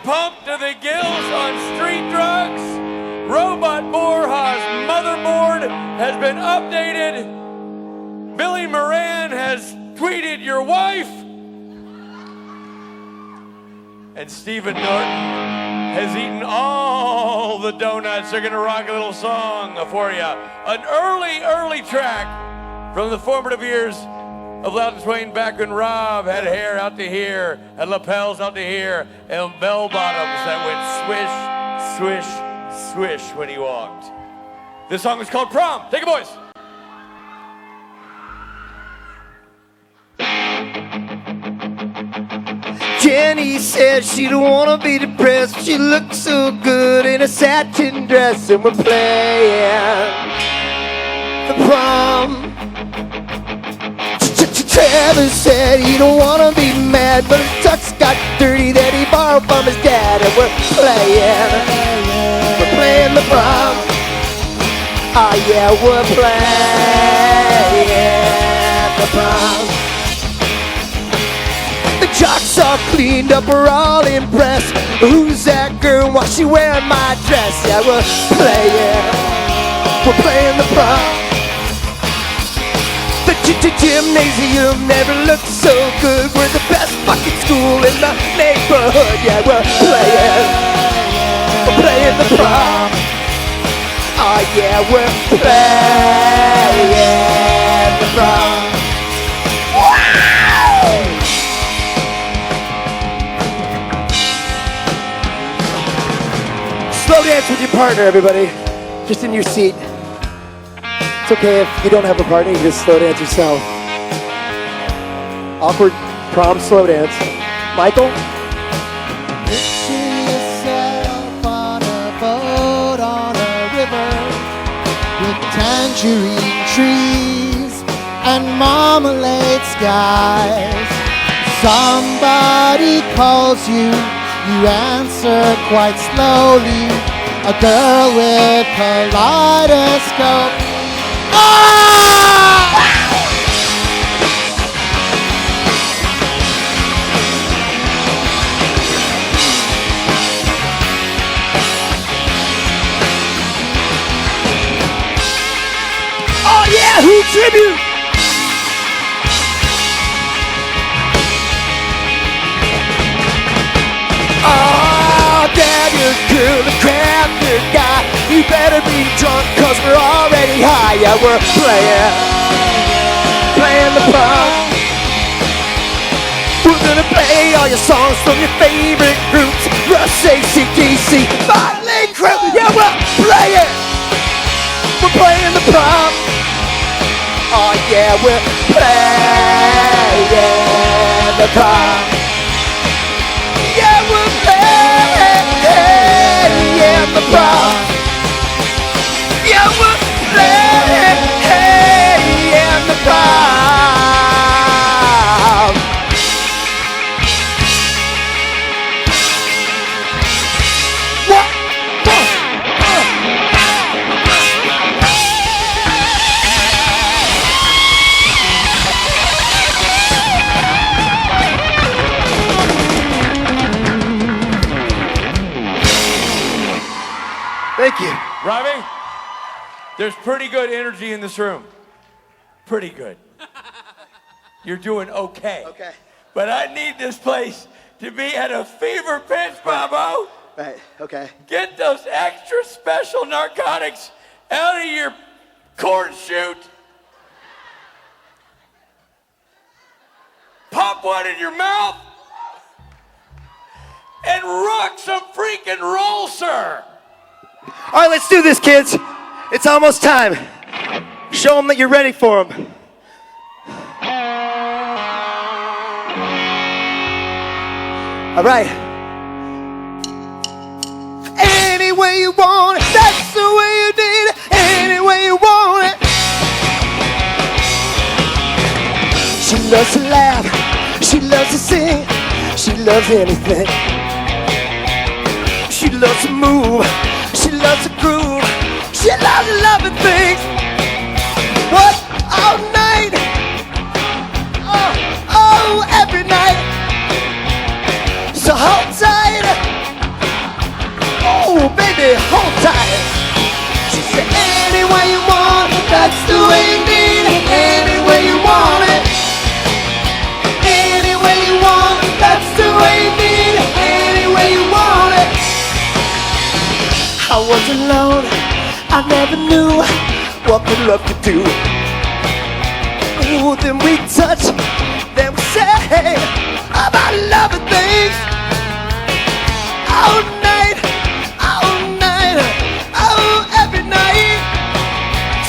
pumped to the gills on street drugs. Robot Borja's motherboard has been updated. Billy Moran has tweeted your wife. And Stephen Norton has eaten all the donuts. They're gonna rock a little song for you. An early track from the formative years of Loudon Swain, back when Rob had hair out to here, had lapels out to here, and bell bottoms that went swish, swish, swish when he walked. This song is called Prom. Take it, boys. Jenny said she don't wanna be depressed. She looks so good in a satin dress, and we're playing the prom. Trevor said he don't wanna be mad, but his tux got dirty that he borrowed from his dad, and we're playing the prom. Oh yeah, we're playing the prom. The jocks all cleaned up, we're all impressed. Who's that girl? Why she wearing my dress? Yeah, we're playing the prom. The gymnasium never looked so good. We're the best fucking school in the neighborhood. Yeah, we're playing the prom. Oh yeah, we're playing the prom. Wow! Slow dance with your partner, everybody. Just in your seat. It's okay if you don't have a partner, you just slow dance yourself. Awkward prom slow dance. Michael? Picture yourself on a boat on a river with tangerine trees and marmalade skies. Somebody calls you, you answer quite slowly. A girl with kaleidoscope. Oh yeah, who tribute? Oh, damn, you cool, the crap, you guy. You better be drunk, cause we're already high. Yeah, we're playing the prom. We're gonna play all your songs from your favorite groups. Russ, AC/DC, Motley Crue. Yeah, we're playing the prom. Oh yeah, we're playing the prom. Yeah, we're playing the prom. Yeah, we're playing the prom. What? Thank you. Robbie, there's pretty good energy in this room. Pretty good. You're doing okay. Okay. But I need this place to be at a fever pitch, Bobo. Right, okay. Get those extra special narcotics out of your corn chute. Pop one in your mouth. And rock some freaking roll, sir. All right, let's do this, kids. It's almost time. Show them that you're ready for them. All right. Any way you want it, that's the way you did it. Any way you want it. She loves to laugh. She loves to sing. She loves anything. She loves to move. She loves to groove. She loves loving things. What? All night. Oh, every night. So hold tight. baby, hold tight. She said, any way you want it, that's the way you need it. Any way you want it. Any way you want it, that's the way you need it. Any way you want it. I was alone, I never knew what good love could do. Ooh, then we touch, then we say about loving things. All night, oh, every night.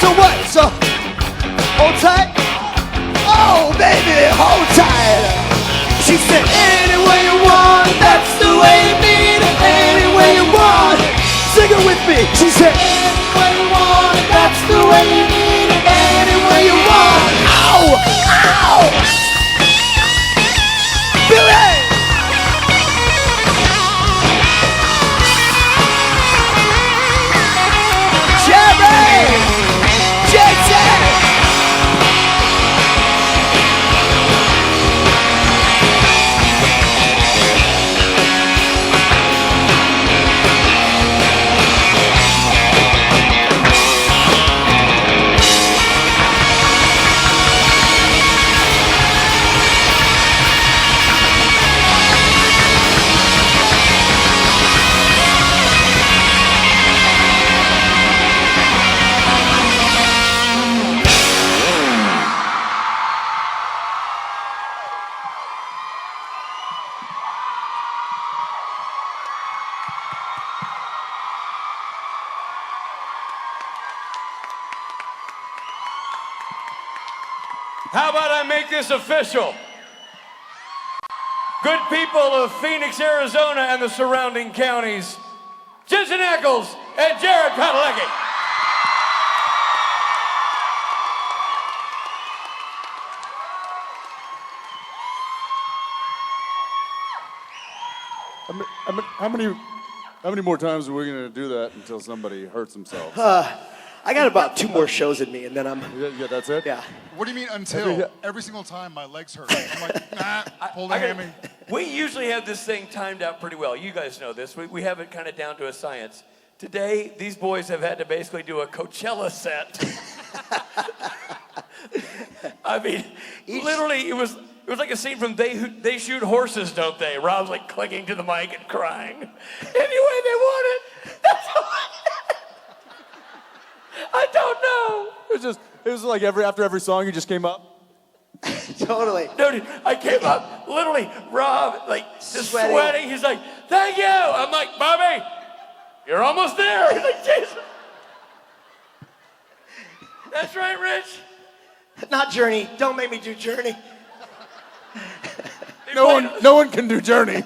So what? So, hold tight. Oh, baby, hold tight. She said, any way you want, that's the way you need it. Any way you want, sing it with me. She said, any way you want, that's the way you need it. Any way you want. Ow, ow. Billy. Jensen! How about I make this official? Good people of Phoenix, Arizona, and the surrounding counties, Jensen and Jared Padalecki. How many more times are we going to do that until somebody hurts themselves? I got about 2 more shows in me, and then I'm. Yeah, that's it? Yeah. What do you mean until? Every single time my legs hurt. I'm like, nah, pull the hammy. We usually have this thing timed out pretty well. You guys know this. We have it kind of down to a science. Today, these boys have had to basically do a Coachella set. I mean, literally, it was like a scene from They Shoot Horses, Don't They? Rob's like clinging to the mic and crying. Any way they want it. That's all I don't know. It was like after every song you just came up. Totally. No, dude, I came up, literally, Rob, like, just sweating. He's like, thank you. I'm like, Bobby, you're almost there. He's like, Jason. That's right, Rich. Not Journey. Don't make me do Journey. No one can do Journey.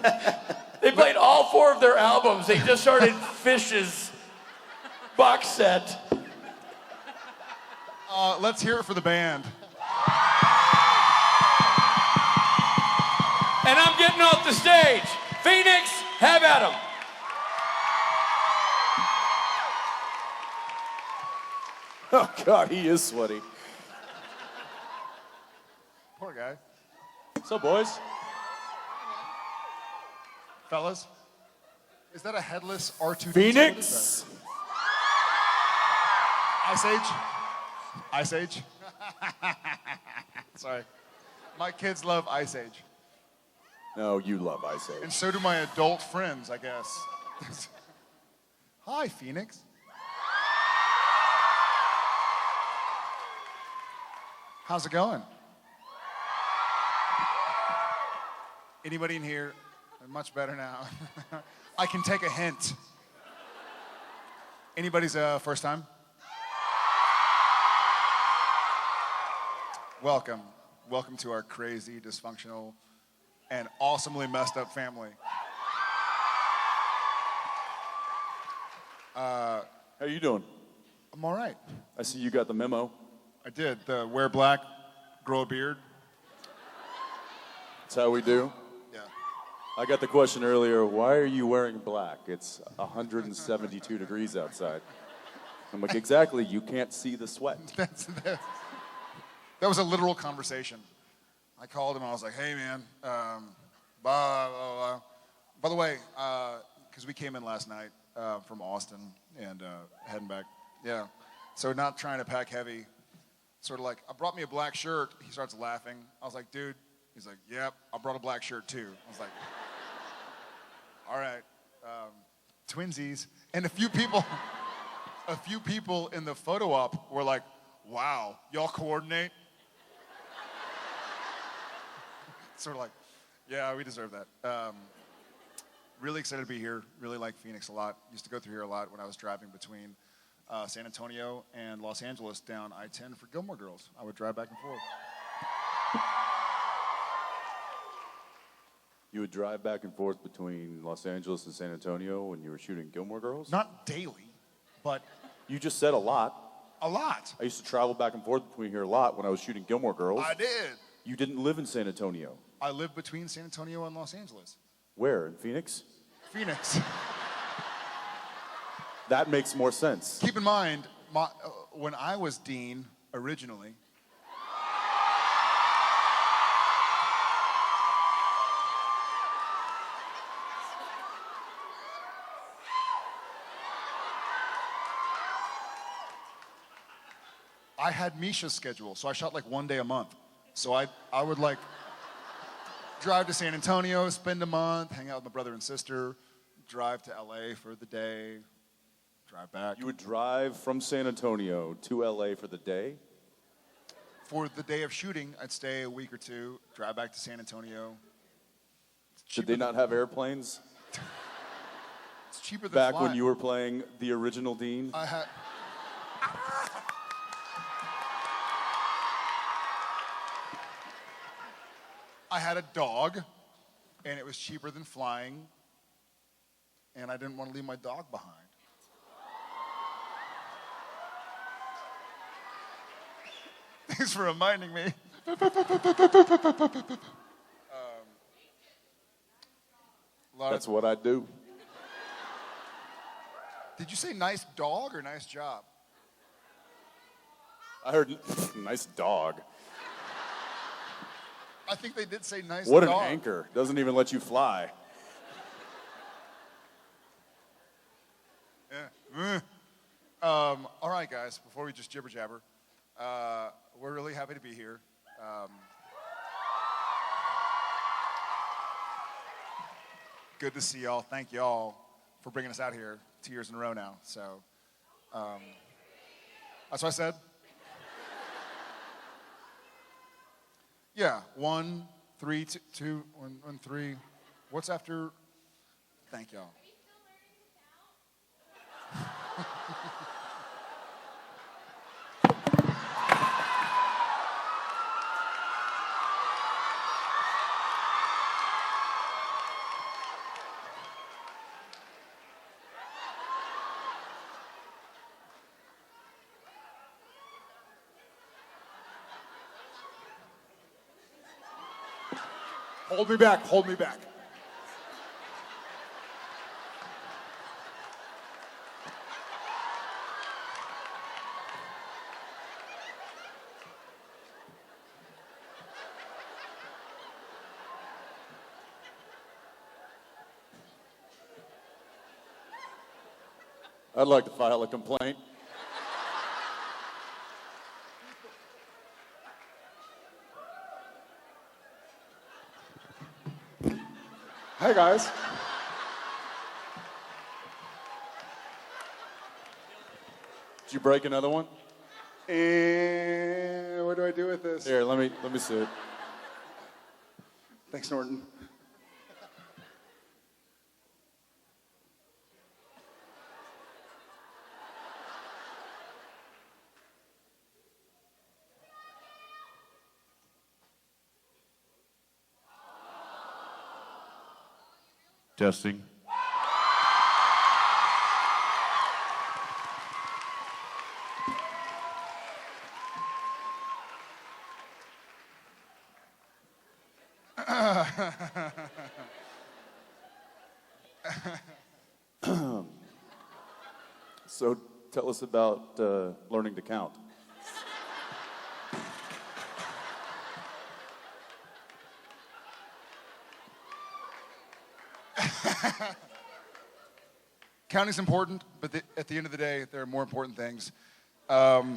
They played all 4 of their albums. They just started Fish's box set. Let's hear it for the band. And I'm getting off the stage. Phoenix, have at 'em. Oh, God, he is sweaty. Poor guy. What's up, boys? Fellas, is that a headless R2D2? Phoenix? Ice Age? Ice Age? Sorry. My kids love Ice Age. No, you love Ice Age. And so do my adult friends, I guess. Hi, Phoenix. How's it going? Anybody in here? Much better now. I can take a hint. Anybody's first time? Welcome. Welcome to our crazy, dysfunctional, and awesomely messed up family. How you doing? I'm all right. I see you got the memo. I did. The wear black, grow a beard. That's how we do. Yeah. I got the question earlier, why are you wearing black? It's 172 degrees outside. I'm like, exactly, you can't see the sweat. That was a literal conversation. I called him and I was like, hey man, blah, blah, blah. By the way, because we came in last night from Austin and heading back. Yeah. So not trying to pack heavy. Sort of like, I brought me a black shirt. He starts laughing. I was like, dude. He's like, yep, I brought a black shirt too. I was like, all right. Twinsies. And a few people in the photo op were like, wow, y'all coordinate? Sort of like, yeah, we deserve that. Really excited to be here. Really like Phoenix a lot. Used to go through here a lot when I was driving between San Antonio and Los Angeles down I-10 for Gilmore Girls. I would drive back and forth. You would drive back and forth between Los Angeles and San Antonio when you were shooting Gilmore Girls? Not daily, but You just said a lot. a lot. I used to travel back and forth between here a lot when I was shooting Gilmore Girls. I did. You didn't live in San Antonio. I lived between San Antonio and Los Angeles. Where? In Phoenix? Phoenix. That makes more sense. Keep in mind, when I was dean originally, I had Misha's schedule, so I shot like one day a month. So I would like drive to San Antonio, spend a month, hang out with my brother and sister, drive to LA for the day, drive back. You would drive from San Antonio to LA for the day? For the day of shooting, I'd stay a week or two, drive back to San Antonio. Did they not have airplanes It's cheaper than back flying. when you were playing the original Dean? I had a dog, and it was cheaper than flying, and I didn't want to leave my dog behind. Thanks for reminding me. That's what I do. Did you say nice dog or nice job? I heard nice dog. I think they did say nice What dog. an anchor. Doesn't even let you fly. Yeah. All right, guys, before we just jibber jabber, we're really happy to be here. Good to see y'all. Thank y'all for bringing us out here 2 years in a row now. So that's what I said. Yeah, 1, 3, 2, 1, 3. What's after? Thank y'all. Hold me back, hold me back. I'd like to file a complaint. Hey guys. Did you break another one? And what do I do with this? Here, let me see it. Thanks, Norton. Testing. So tell us about learning to count. counting's important, but at the end of the day, there are more important things. Because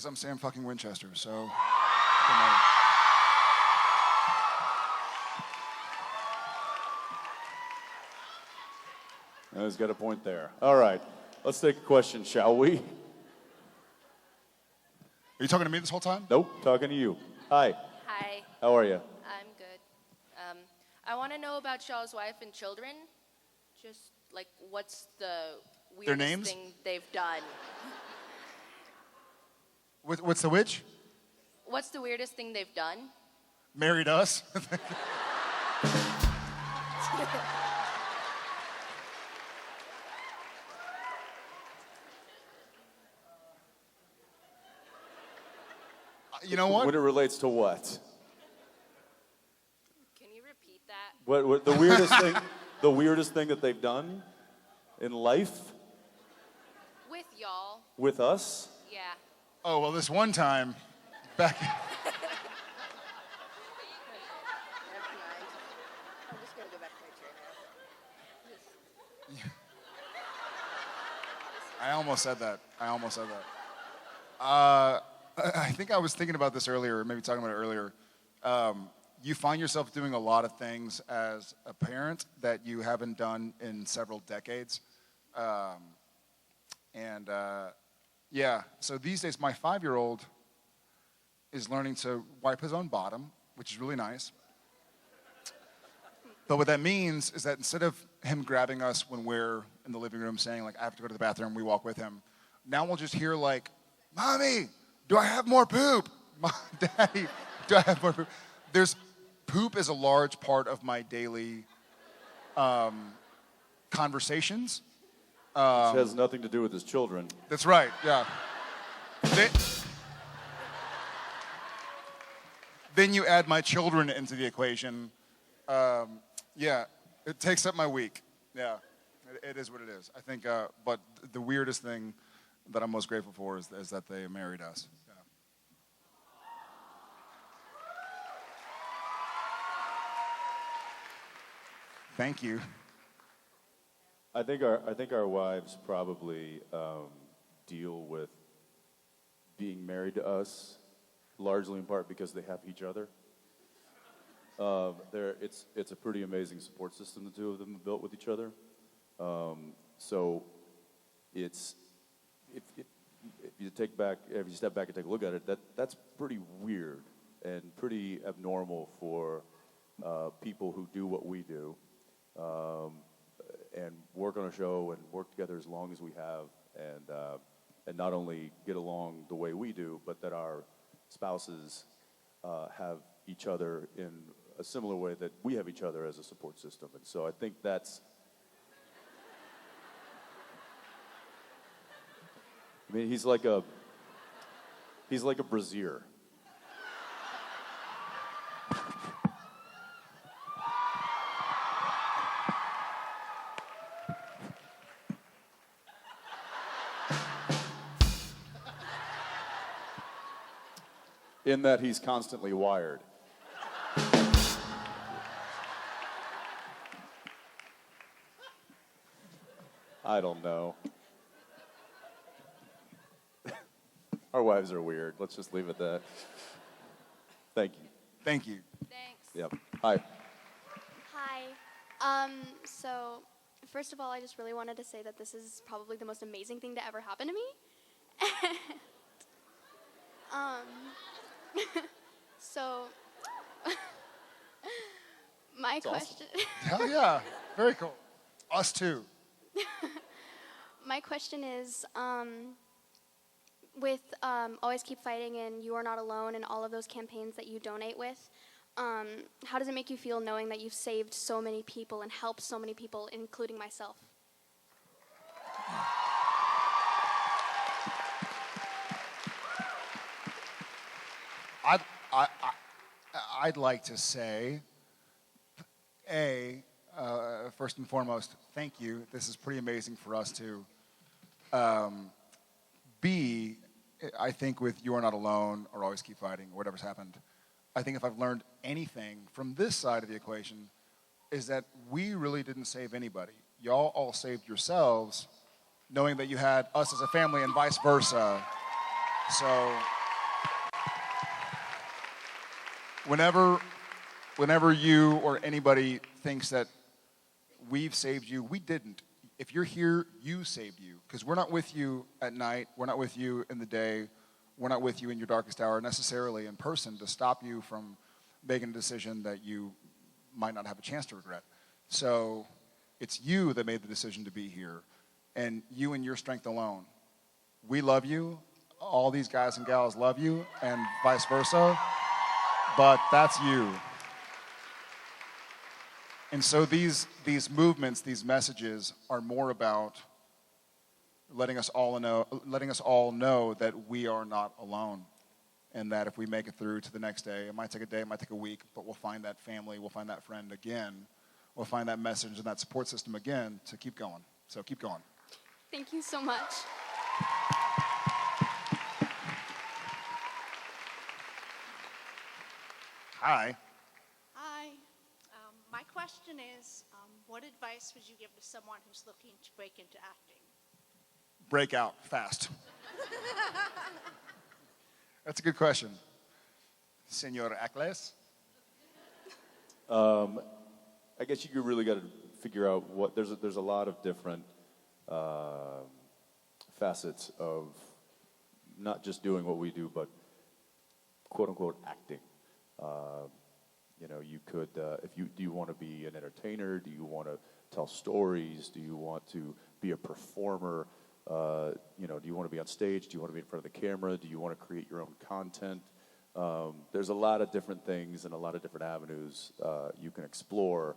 I'm Sam fucking Winchester, so doesn't matter. He's got a point there. All right, let's take a question, shall we? Are you talking to me this whole time? Nope, talking to you. Hi, Hi, how are you? I'm good. I want to know about y'all's wife and children. Just like, what's the weirdest names? thing they've done? What's the which? What's the weirdest thing they've done? Married us? You know what? When it relates to what? Can you repeat that? What the weirdest thing? The weirdest thing that they've done in life With y'all. with us? Yeah. Oh, well, this one time, back... Never mind. I'm just gonna go back to my chair now. I almost said that. I think I was thinking about this earlier, maybe talking about it earlier. You find yourself doing a lot of things as a parent that you haven't done in several decades. Yeah, so these days my 5-year-old is learning to wipe his own bottom, which is really nice. But what that means is that instead of him grabbing us when we're in the living room saying, like, I have to go to the bathroom, we walk with him, now we'll just hear, like, Mommy, do I have more poop? Daddy, do I have more poop? Poop is a large part of my daily conversations. Which has nothing to do with his children. That's right, yeah. Then you add my children into the equation. Yeah, it takes up my week. Yeah, it is what it is. I think, but the weirdest thing that I'm most grateful for is that they married us. Yeah. Thank you. I think our wives probably deal with being married to us largely in part because they have each other. It's a pretty amazing support system the two of them have built with each other. So if you step back and take a look at it, that's pretty weird and pretty abnormal for people who do what we do. And work on a show and work together as long as we have, and not only get along the way we do, but that our spouses have each other in a similar way that we have each other as a support system. And so I think that's, I mean, he's like a brazier. In that he's constantly wired. I don't know. Our wives are weird. Let's just leave it at that. Thank you. Thank you. Thanks. Yep. Hi. Hi. So, first of all, I just really wanted to say that this is probably the most amazing thing to ever happen to me. So, my question... Hell yeah. Very cool. Us too. My question is, with Always Keep Fighting and You Are Not Alone and all of those campaigns that you donate with, how does it make you feel knowing that you've saved so many people and helped so many people, including myself? I'd like to say, first and foremost, thank you. This is pretty amazing for us too. B, I think with You Are Not Alone or Always Keep Fighting or whatever's happened, I think if I've learned anything from this side of the equation, is that we really didn't save anybody. Y'all all saved yourselves, knowing that you had us as a family and vice versa. So whenever you or anybody thinks that we've saved you, we didn't. If you're here, you saved you. Because we're not with you at night. We're not with you in the day. We're not with you in your darkest hour necessarily in person to stop you from making a decision that you might not have a chance to regret. So it's you that made the decision to be here, and you and your strength alone. We love you. All these guys and gals love you, and vice versa. But that's you. And so these movements, these messages are more about letting us all know that we are not alone, and that if we make it through to the next day, it might take a day, it might take a week, but we'll find that family, we'll find that friend again, we'll find that message and that support system again to keep going. So keep going. Thank you so much. Hi. Hi. My question is, what advice would you give to someone who's looking to break into acting? Break out fast. That's a good question. Senor Ackles? I guess you really got to figure out what there's a lot of different facets of not just doing what we do, but quote unquote acting. You could do you want to be an entertainer? Do you want to tell stories? Do you want to be a performer? Do you want to be on stage? Do you want to be in front of the camera? Do you want to create your own content? There's a lot of different things and a lot of different avenues you can explore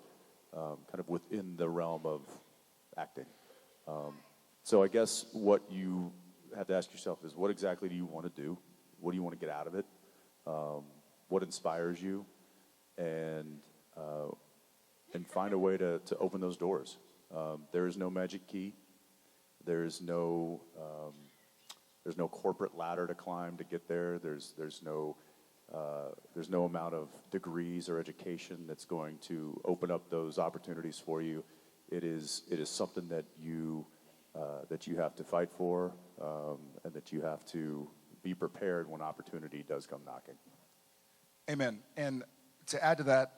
kind of within the realm of acting. So I guess what you have to ask yourself is, what exactly do you want to do? What do you want to get out of it? What inspires you? And find a way to open those doors. There is no magic key. There's no corporate ladder to climb to get there. There's no amount of degrees or education that's going to open up those opportunities for you. It is something that you have to fight for, and that you have to be prepared when opportunity does come knocking. Amen. And to add to that,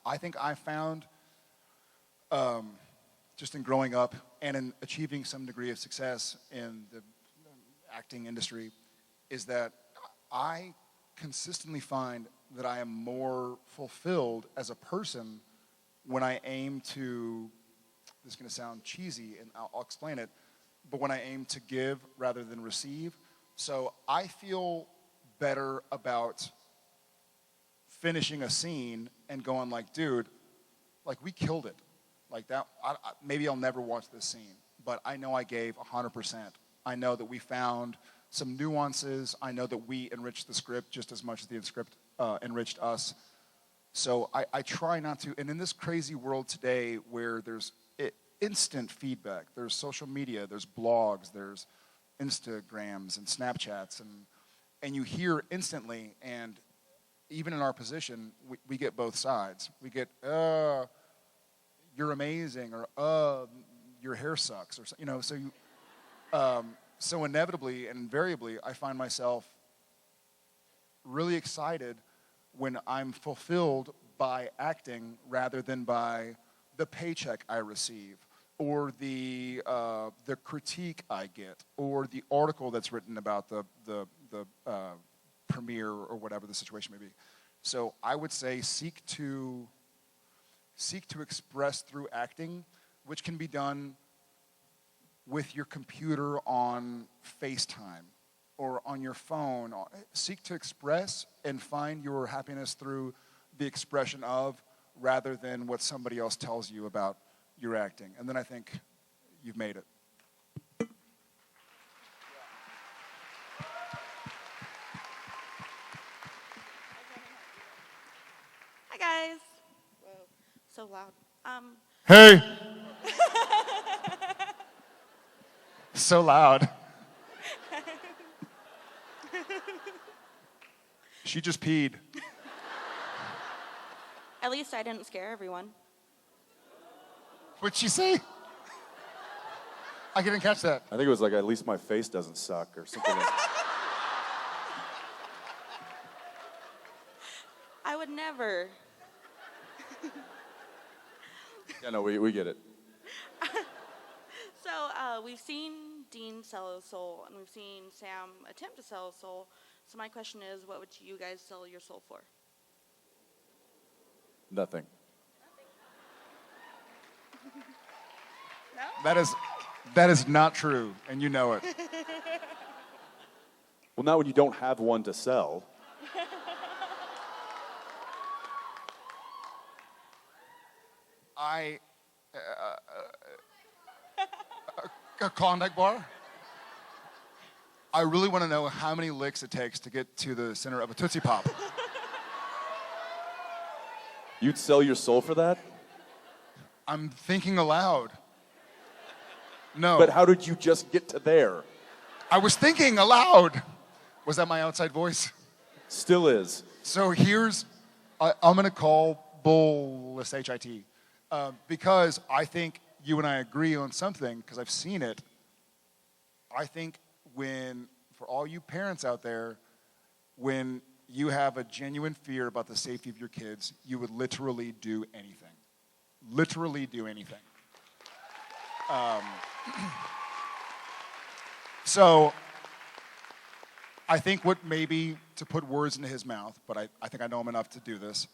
I think I found, just in growing up and in achieving some degree of success in the acting industry, is that I consistently find that I am more fulfilled as a person when I aim to, this is going to sound cheesy, and I'll explain it, but when I aim to give rather than receive. So I feel better about finishing a scene and going like, dude, like we killed it. Like that, maybe I'll never watch this scene, but I know I gave 100%. I know that we found some nuances. I know that we enriched the script just as much as the script enriched us. So I try not to, and in this crazy world today where there's instant feedback, there's social media, there's blogs, there's Instagrams and Snapchats, and you hear instantly, and even in our position, we get both sides. We get, you're amazing, or your hair sucks, or so you, so inevitably and invariably, I find myself really excited when I'm fulfilled by acting rather than by the paycheck I receive, or the critique I get, or the article that's written about the premiere or whatever the situation may be. So I would say seek to express through acting, which can be done with your computer on FaceTime or on your phone. Seek to express and find your happiness through the expression of, rather than what somebody else tells you about your acting. And then I think you've made it. Hi, guys. Whoa, so loud. Hey! So loud. She just peed. At least I didn't scare everyone. What'd she say? I didn't catch that. I think it was like, at least my face doesn't suck or something like that. I would never. Yeah, no, we get it. So we've seen Dean sell his soul, and we've seen Sam attempt to sell his soul. So my question is, what would you guys sell your soul for? Nothing. No? That is not true, and you know it. Well, not when you don't have one to sell. A Klondike bar? I really want to know how many licks it takes to get to the center of a Tootsie Pop. You'd sell your soul for that? I'm thinking aloud. No. But how did you just get to there? I was thinking aloud. Was that my outside voice? Still is. So here's, I'm going to call bull HIT. Because I think you and I agree on something, because I've seen it. I think for all you parents out there, when you have a genuine fear about the safety of your kids, you would literally do anything. Literally do anything. So I think what maybe, to put words into his mouth, but I think I know him enough to do this,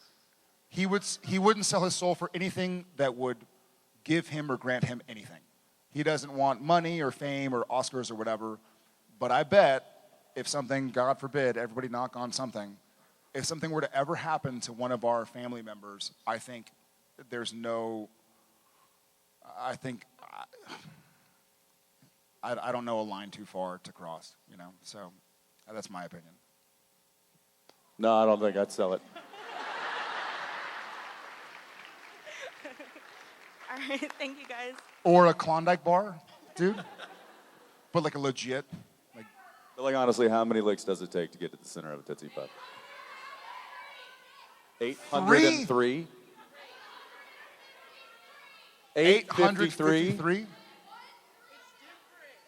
he wouldn't sell his soul for anything that would give him or grant him anything. He doesn't want money or fame or Oscars or whatever, but I bet if something, God forbid, everybody knock on something, if something were to ever happen to one of our family members, I think there's no, I don't know a line too far to cross, you know, so that's my opinion. No, I don't think I'd sell it. All right, thank you guys. Or a Klondike bar, dude, but like a legit, Like, honestly, how many licks does it take to get to the center of a Tootsie Pop? 803? 853?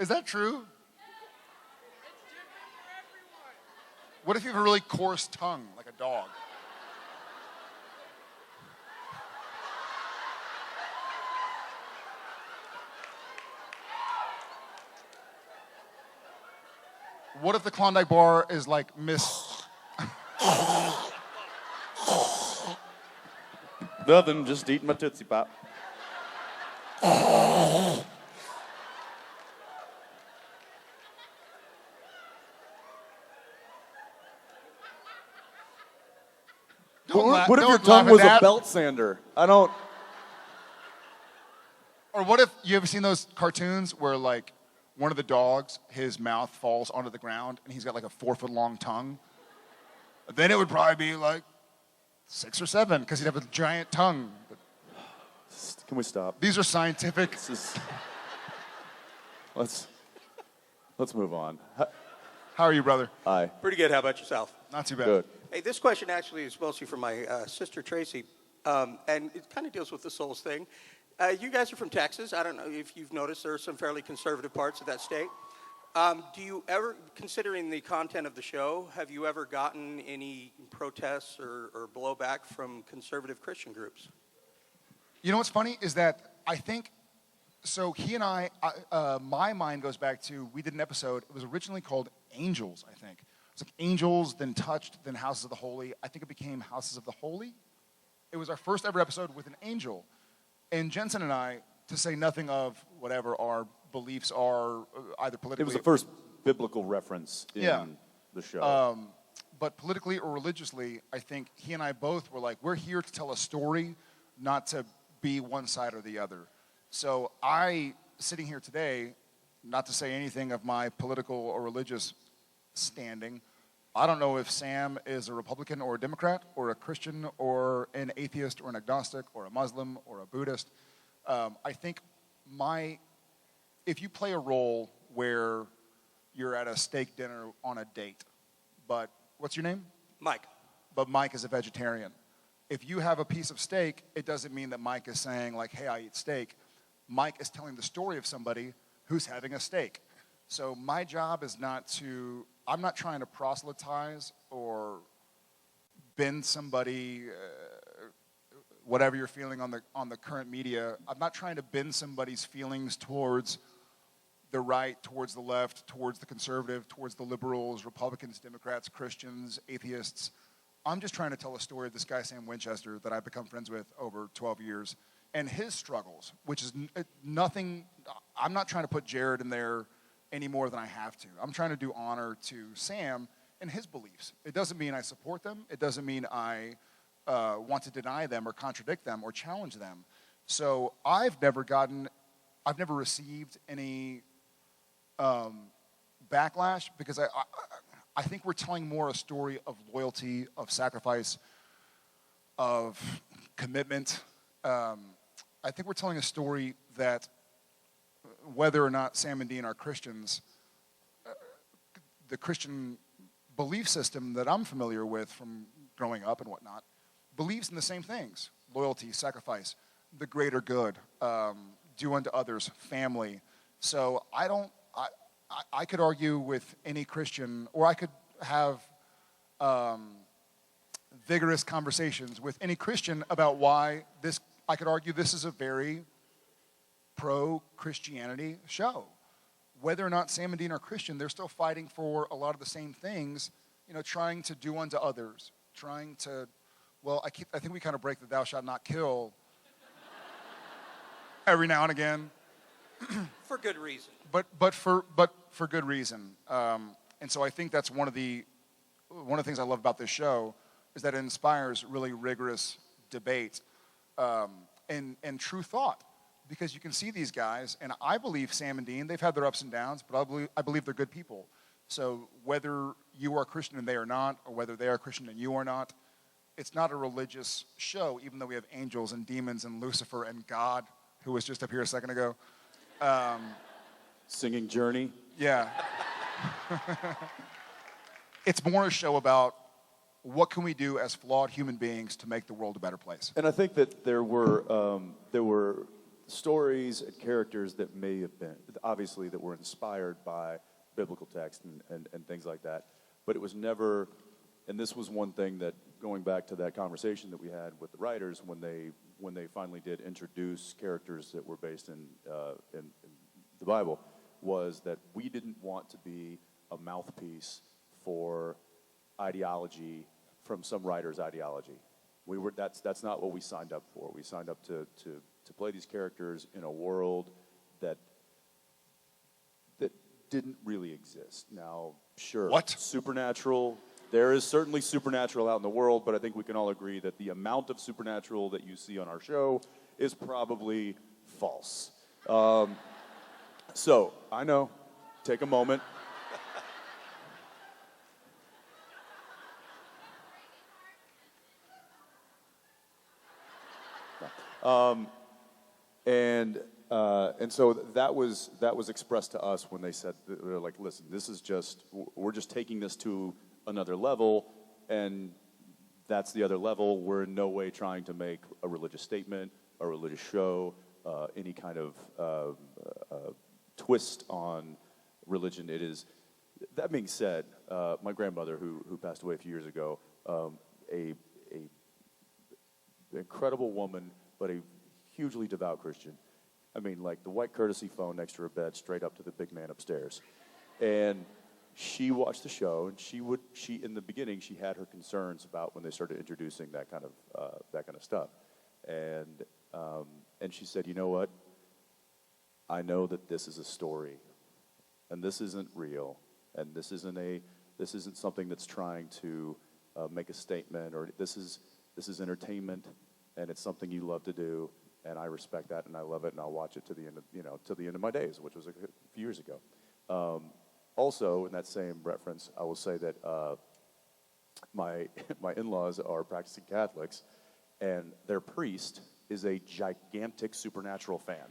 Is that true? What if you have a really coarse tongue, like a dog? What if the Klondike bar is like Miss... Nothing, just eating my Tootsie Pop. What if your tongue was a belt sander? I don't... Or what if, you ever seen those cartoons where like one of the dogs, his mouth falls onto the ground and he's got like a 4-foot long tongue? Then it would probably be like 6 or 7 because he'd have a giant tongue. But can we stop? These are scientific. Let's move on. How are you, brother? Hi. Pretty good. How about yourself? Not too bad. Good. Hey, this question actually is mostly for my sister Tracy, and it kind of deals with the souls thing. You guys are from Texas. I don't know if you've noticed there are some fairly conservative parts of that state. Do you ever, considering the content of the show, have you ever gotten any protests or blowback from conservative Christian groups? You know what's funny is that I think, so he and I, my mind goes back to, we did an episode, it was originally called Angels, I think. It's like Angels, then Touched, then Houses of the Holy. I think it became Houses of the Holy. It was our first ever episode with an angel. And Jensen and I, to say nothing of whatever our beliefs are, either politically... It was the first biblical reference in the show. But politically or religiously, I think he and I both were like, we're here to tell a story, not to be one side or the other. So I, sitting here today, not to say anything of my political or religious standing, I don't know if Sam is a Republican or a Democrat or a Christian or an atheist or an agnostic or a Muslim or a Buddhist. I think if you play a role where you're at a steak dinner on a date, but what's your name? Mike. But Mike is a vegetarian. If you have a piece of steak, it doesn't mean that Mike is saying like, hey, I eat steak. Mike is telling the story of somebody who's having a stake. So my job is I'm not trying to proselytize or bend somebody, whatever you're feeling on the current media. I'm not trying to bend somebody's feelings towards the right, towards the left, towards the conservative, towards the liberals, Republicans, Democrats, Christians, atheists. I'm just trying to tell a story of this guy, Sam Winchester, that I've become friends with over 12 years, and his struggles, which is nothing. I'm not trying to put Jared in there any more than I have to. I'm trying to do honor to Sam and his beliefs. It doesn't mean I support them. It doesn't mean I want to deny them or contradict them or challenge them. So I've never received any backlash, because I think we're telling more a story of loyalty, of sacrifice, of commitment. I think we're telling a story that whether or not Sam and Dean are Christians, the Christian belief system that I'm familiar with from growing up and whatnot believes in the same things: loyalty, sacrifice, the greater good, do unto others, family. So I could argue with any Christian, or I could have vigorous conversations with any Christian about why I could argue this is a very pro-Christianity show. Whether or not Sam and Dean are Christian, they're still fighting for a lot of the same things, trying to do unto others, trying to, I think we kind of break the thou shalt not kill every now and again. For good reason. But for good reason. And so I think that's one of the things I love about this show, is that it inspires really rigorous debate and true thought. Because you can see these guys, and I believe Sam and Dean, they've had their ups and downs, but I believe they're good people. So whether you are Christian and they are not, or whether they are Christian and you are not, it's not a religious show, even though we have angels and demons and Lucifer and God, who was just up here a second ago. Singing Journey. Yeah. It's more a show about what can we do as flawed human beings to make the world a better place. And I think that there were stories and characters that may have been, obviously, that were inspired by biblical text and things like that. But it was never, and this was one thing that, going back to that conversation that we had with the writers when they finally did introduce characters that were based in the Bible, was that we didn't want to be a mouthpiece for ideology from some writer's ideology. That's not what we signed up for. We signed up to play these characters in a world that didn't really exist. Now, sure, what? Supernatural, there is certainly supernatural out in the world, but I think we can all agree that the amount of supernatural that you see on our show is probably false. So, I know, take a moment. And so that was expressed to us when they said, they're like, listen, we're just taking this to another level, and that's the other level. We're in no way trying to make a religious statement, a religious show, any kind of twist on religion. It is. That being said, my grandmother, who passed away a few years ago, a incredible woman, but a hugely devout Christian. I mean, like the white courtesy phone next to her bed, straight up to the big man upstairs. And she watched the show, and she in the beginning, she had her concerns about when they started introducing that kind of stuff. And she said, you know what? I know that this is a story, and this isn't real, and this isn't something that's trying to make a statement, or this is entertainment, and it's something you love to do. And I respect that, and I love it, and I'll watch it to the end of my days, which was a few years ago. Also, in that same reference, I will say that my in-laws are practicing Catholics, and their priest is a gigantic Supernatural fan.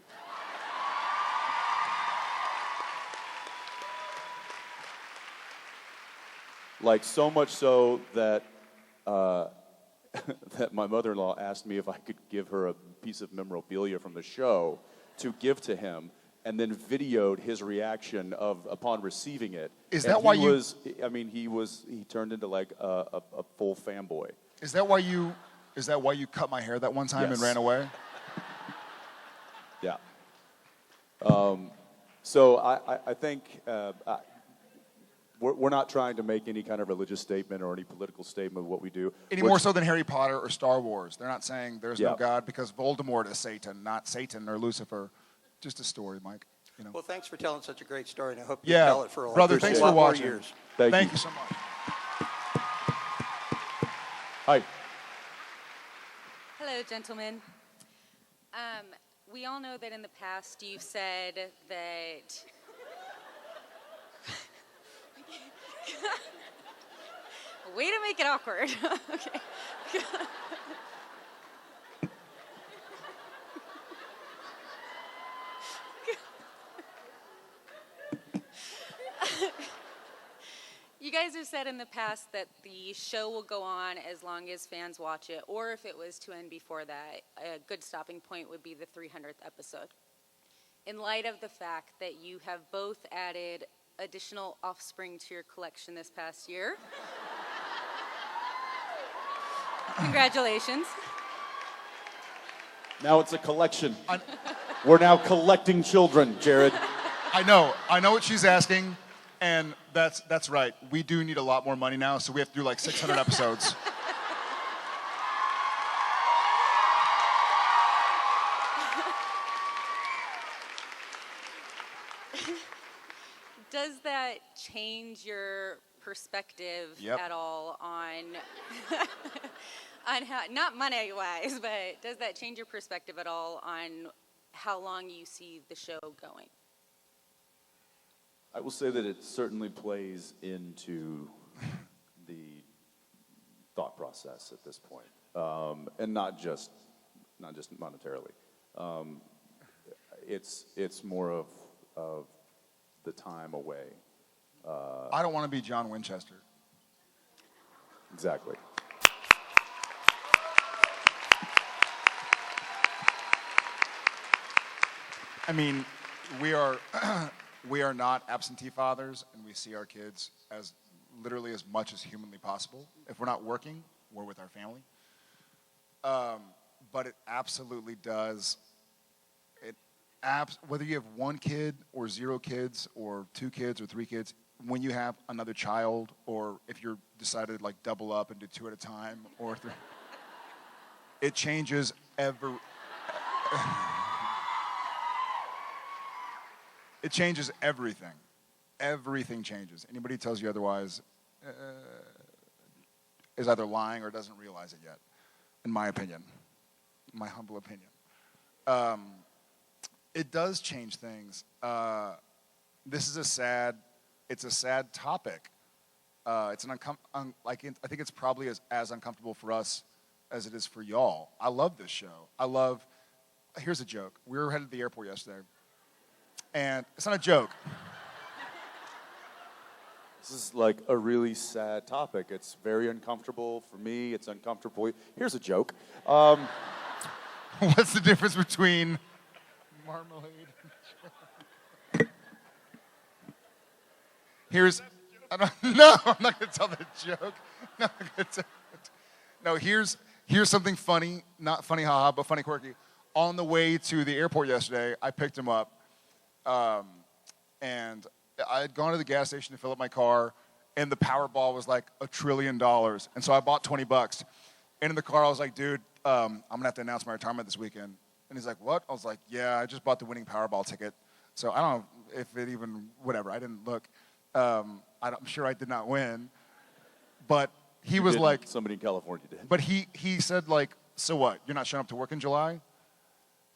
Like so much so that that my mother-in-law asked me if I could give her a piece of memorabilia from the show to give to him, and then videoed his reaction upon receiving it. Is And that why he you- was? I mean, he turned into like a full fanboy. Is that why you cut my hair that one time and Yes. ran away? Yeah. So I think we're not trying to make any kind of religious statement or any political statement of what we do. Any We're more tr- so than Harry Potter or Star Wars. They're not saying there's no Yeah. God because Voldemort is Satan, not Satan or Lucifer. Just a story, Mike. You know. Well, thanks for telling such a great story, and I hope you Yeah, tell it for a brother, lot, thanks a lot for more watching. years. Thank you so much. Hi. Hello, gentlemen. We all know that in the past you've said that. Way to make it awkward. Okay. You guys have said in the past that the show will go on as long as fans watch it, or if it was to end before that, a good stopping point would be the 300th episode. In light of the fact that you have both added additional offspring to your collection this past year, congratulations. Now it's a collection. We're now collecting children, Jared. I know what she's asking, and that's right. We do need a lot more money now, so we have to do like 600 episodes. Does that change your perspective Yep. at all on on how, not money wise, but does that change your perspective at all on how long you see the show going? I will say that it certainly plays into the thought process at this point, and not just monetarily. It's more of the time away. I don't want to be John Winchester. Exactly. I mean, we are not absentee fathers, and we see our kids as literally as much as humanly possible. If we're not working, we're with our family. But it absolutely does. Whether you have one kid or 0 kids or 2 kids or 3 kids, when you have another child, or if you're decided to like double up and do 2 at a time, or 3, it changes It changes everything. Everything changes. Anybody who tells you otherwise is either lying or doesn't realize it yet, in my opinion, my humble opinion. It does change things. This is a sad topic. It's an I think it's probably as uncomfortable for us as it is for y'all. I love this show. Here's a joke. We were headed to the airport yesterday, and it's not a joke. This is like a really sad topic. It's very uncomfortable for me. It's uncomfortable. Here's a joke. What's the difference between marmalade and No, I'm not going to tell the joke. No, I'm not gonna tell it. No, here's something funny. Not funny, haha, but funny, quirky. On the way to the airport yesterday, I picked him up, and I had gone to the gas station to fill up my car, and the Powerball was like $1 trillion. And so I bought $20. And in the car, I was like, dude, I'm going to have to announce my retirement this weekend. And he's like, what? I was like, yeah, I just bought the winning Powerball ticket. So I don't know if it even, whatever, I didn't look. I'm sure I did not win. But he was like. Somebody in California did. But he said, like, so what? You're not showing up to work in July?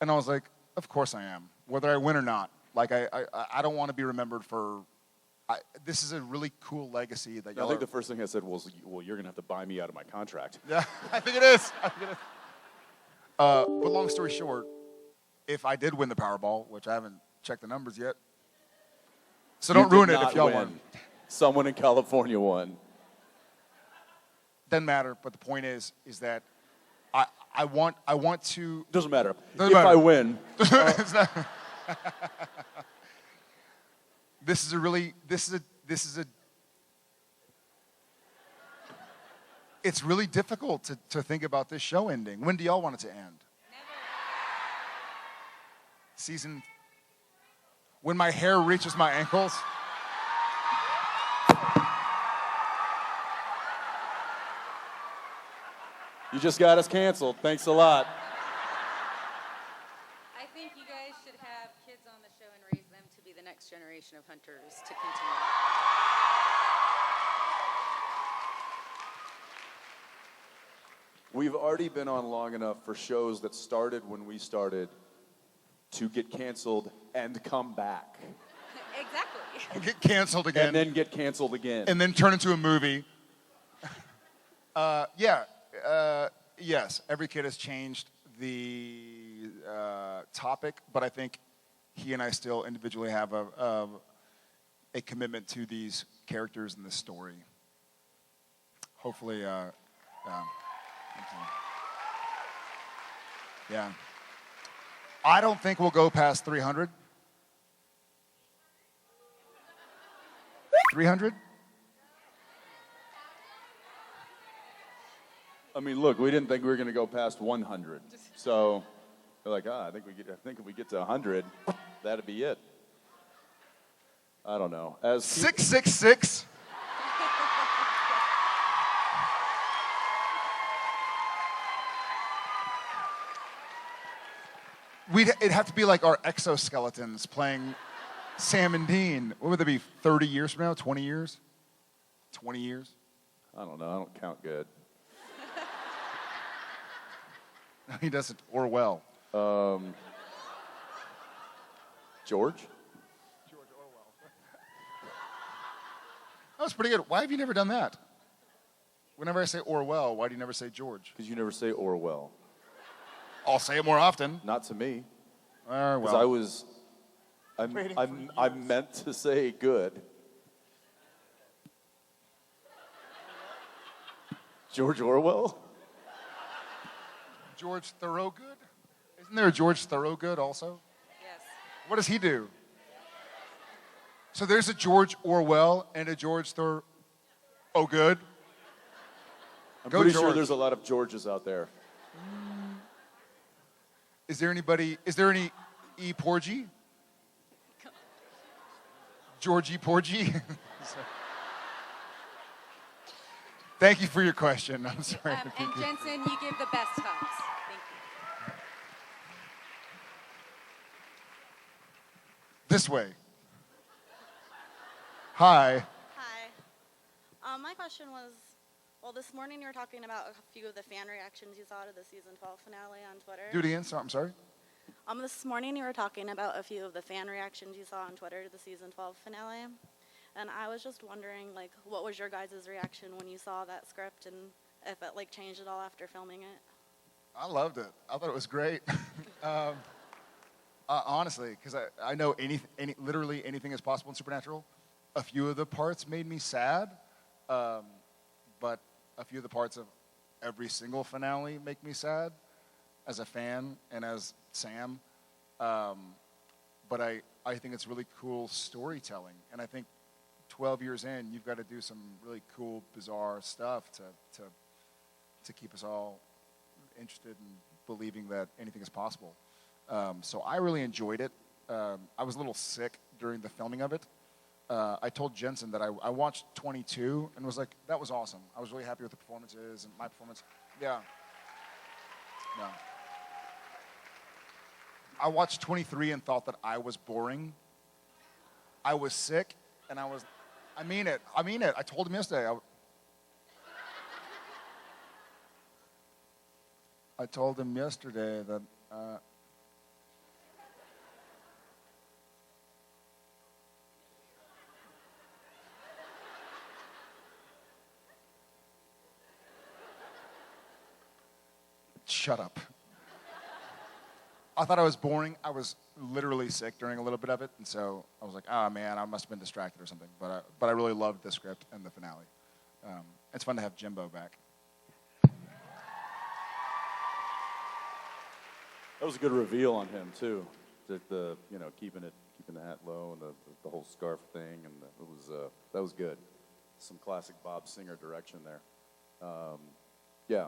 And I was like, of course I am, whether I win or not. Like, I don't want to be remembered for. This is a really cool legacy that y'all. I think the first thing I said was, well, you're going to have to buy me out of my contract. Yeah, I think it is. But long story short, if I did win the Powerball, which I haven't checked the numbers yet, so don't ruin it if y'all won. Someone in California won. Doesn't matter, but the point is that I want to. Doesn't matter. Doesn't If matter. I win, It's not- this is a. It's really difficult to think about this show ending. When do y'all want it to end? Season. When my hair reaches my ankles. you just got us canceled. Thanks a lot. I think you guys should have kids on the show and raise them to be the next generation of hunters to continue. We've already been on long enough for shows that started when we started to get canceled and come back. Exactly. And get canceled again. And then get canceled again. And then turn into a movie. Yes, every kid has changed the topic, but I think he and I still individually have a commitment to these characters in this story. Hopefully, thank you. Yeah. I don't think we'll go past 300. 300? I mean, look, we didn't think we were going to go past 100. So we're like, I think if we get to 100, that'd be it. I don't know. As 666. It'd have to be like our exoskeletons playing Sam and Dean. What would that be, 30 years from now? 20 years? 20 years? I don't know. I don't count good. No, he doesn't, or well. George? That was pretty good. Why have you never done that? Whenever I say Orwell, why do you never say George? Because you never say Orwell. I'll say it more often. Not to me. Well. I meant to say good. George Orwell? George Thorogood? Isn't there a George Thorogood also? Yes. What does he do? So there's a George Orwell and a George Good. I'm Go pretty sure George. there's a lot of Georges out there. Is there any E. Porgy? George E. Porgy? Thank you for your question. I'm sorry. And Jensen, you give the best hugs. Thank you. This way. Hi. Hi. My question was, well, this morning you were talking about a few of the fan reactions you saw to the season 12 finale on Twitter. Do it again. I'm sorry. This morning you were talking about a few of the fan reactions you saw on Twitter to the season 12 finale. And I was just wondering, like, what was your guys' reaction when you saw that script and if it, like, changed at all after filming it? I loved it. I thought it was great. Honestly, because I know literally anything is possible in Supernatural. A few of the parts made me sad, but a few of the parts of every single finale make me sad as a fan and as Sam. But I think it's really cool storytelling, and I think 12 years in, you've got to do some really cool, bizarre stuff to keep us all interested in believing that anything is possible. So I really enjoyed it. I was a little sick during the filming of it. I told Jensen that I watched 22 and was like, that was awesome. I was really happy with the performances and my performance. Yeah. No. I watched 23 and thought that I was boring. I was sick, and I mean it. I told him yesterday. I told him yesterday that shut up. I thought I was boring. I was literally sick during a little bit of it, and so I was like, oh man, I must have been distracted or something. But I really loved the script and the finale. It's fun to have Jimbo back. That was a good reveal on him too. The keeping the hat low and the whole scarf thing, and that was good. Some classic Bob Singer direction there. Yeah,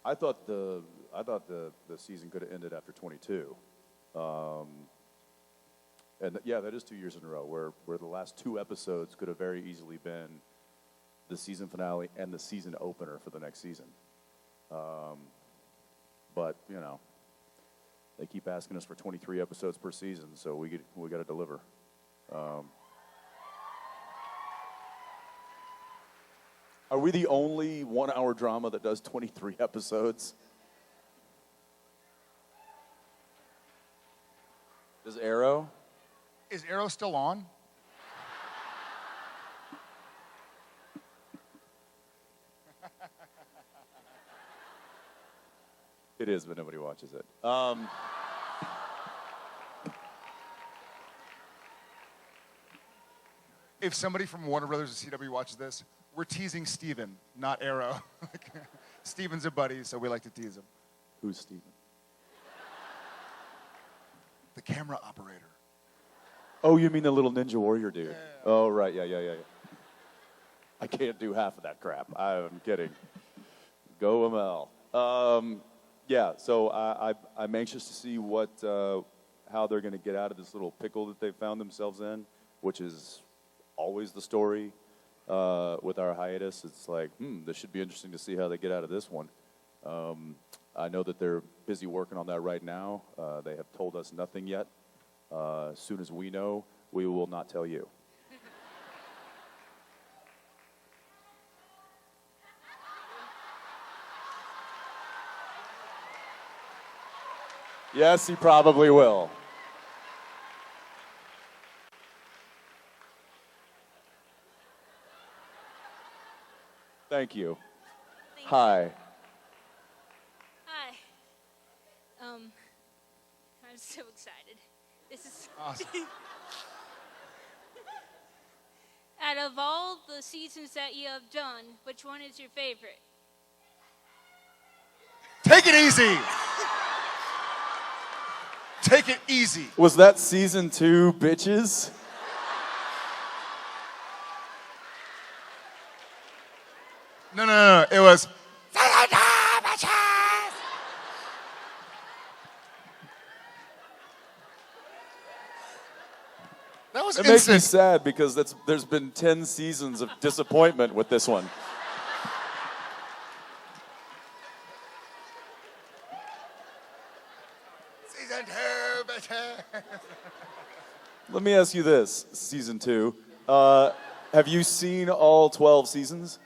I thought the season could have ended after 22. And yeah, that is 2 years in a row where the last 2 episodes could have very easily been the season finale and the season opener for the next season. But they keep asking us for 23 episodes per season, so we got to deliver. Are we the only 1-hour drama that does 23 episodes? Is Arrow? Is Arrow still on? It is, but nobody watches it. If somebody from Warner Brothers or CW watches this, we're teasing Steven, not Arrow. Steven's a buddy, so we like to tease him. Who's Steven? The camera operator. Oh, you mean the little Ninja Warrior dude? Yeah. Oh, right, yeah. I can't do half of that crap. I'm kidding. Go ML. Yeah, so I'm anxious to see how they're going to get out of this little pickle that they found themselves in, which is always the story with our hiatus. It's like, this should be interesting to see how they get out of this one. I know that they're busy working on that right now. They have told us nothing yet. As soon as we know, we will not tell you. Yes, he probably will. Thank you. Hi. Hi. I'm so excited. This is awesome. Out of all the seasons that you have done, which one is your favorite? Take it easy. Take it easy. Was that season 2, bitches? No. It was. That was It makes me sad because there's been 10 seasons of disappointment with this one. Season 2, bitches. Let me ask you this, season 2. Have you seen all 12 seasons?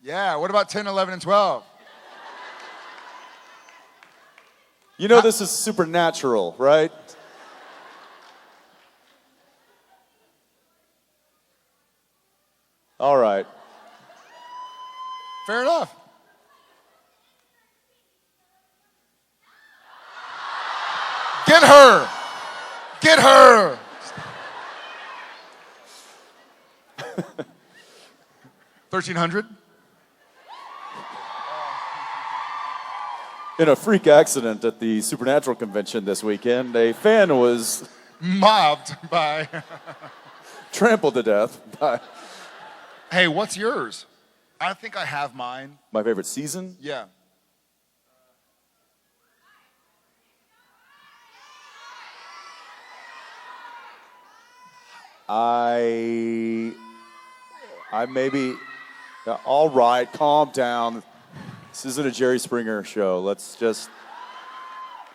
Yeah, what about 10, 11, and 12? You know this is supernatural, right? All right. Fair enough. Get her! Get her! $1,300? In a freak accident at the Supernatural convention this weekend, a fan was mobbed by trampled to death by. Hey, what's yours? I think I have mine. My favorite season? Yeah. I maybe. All right, calm down. This isn't a Jerry Springer show. Let's just.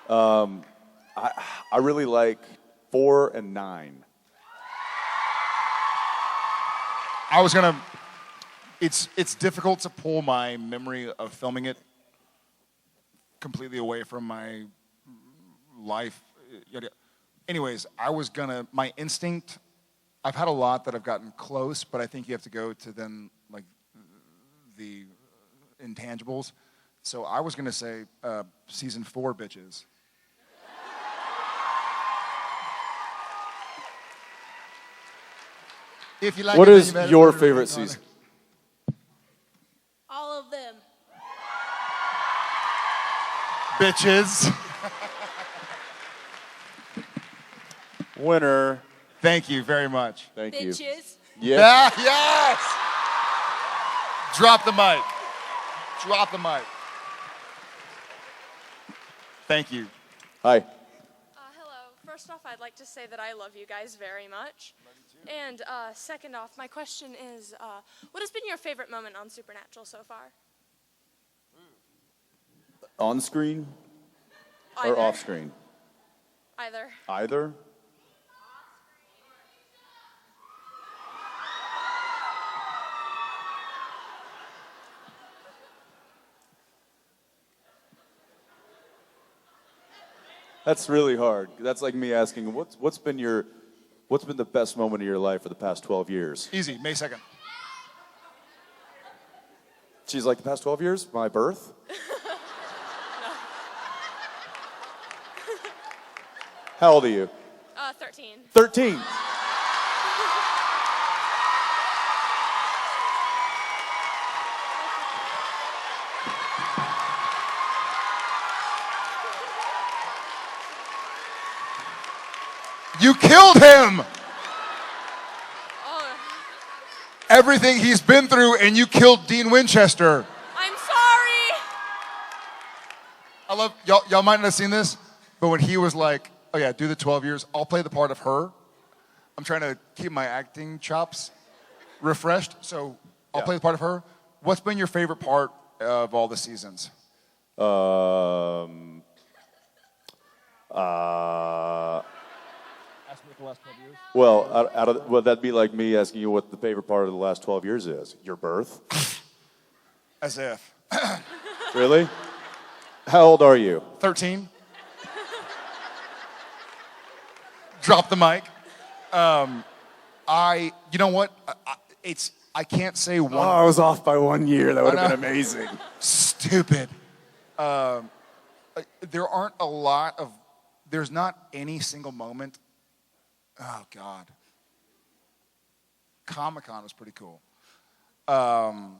I really like 4 and 9. I was gonna. It's difficult to pull my memory of filming it completely away from my life. Anyways, my instinct. I've had a lot that have gotten close, but I think you have to go to then like the intangibles. So I was gonna say season 4, bitches. If you like what is your favorite season? All of them. bitches. Winner. Thank you very much. Thank you. Bitches. Yes. Yes. Drop the mic. Drop the mic. Thank you. Hi. Hello. First off, I'd like to say that I love you guys very much. And second off, my question is, what has been your favorite moment on Supernatural so far? On screen Either. or off screen? Either. Either? That's really hard. That's like me asking, what's been the best moment of your life for the past 12 years? Easy, May 2nd. She's like, the past 12 years? My birth? How old are you? 13. 13. You killed him! Oh, Everything he's been through, and you killed Dean Winchester. I'm sorry. I love, y'all might not have seen this, but when he was like, oh yeah, do the 12 years, I'll play the part of her. I'm trying to keep my acting chops refreshed, so I'll play the part of her. What's been your favorite part of all the seasons? Ask me what the last 12 years. Well, that'd be like me asking you what the favorite part of the last 12 years is. Your birth? As if. Really? How old are you? 13. Drop the mic. You know what? I can't say one. Oh, I was off by 1 year. That would have been amazing. Stupid. There's not any single moment. Oh, God. Comic-Con was pretty cool. But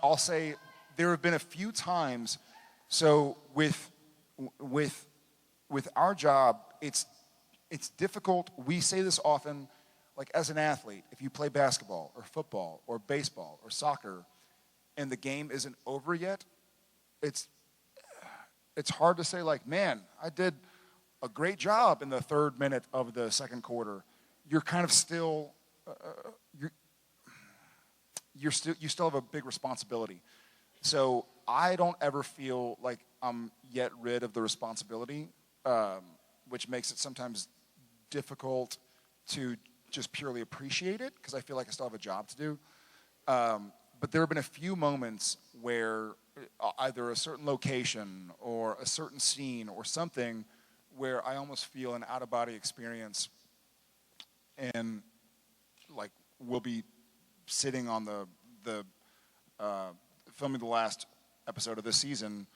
I'll say there have been a few times, so with our job, it's difficult. We say this often, like as an athlete, if you play basketball or football or baseball or soccer and the game isn't over yet, it's hard to say like, man, I did a great job in the third minute of the second quarter. You're kind of still, you still have a big responsibility. So I don't ever feel like I'm yet rid of the responsibility, which makes it sometimes difficult to just purely appreciate it because I feel like I still have a job to do. But there have been a few moments where either a certain location or a certain scene or something where I almost feel an out-of-body experience, and like we'll be sitting on the filming the last episode of this season,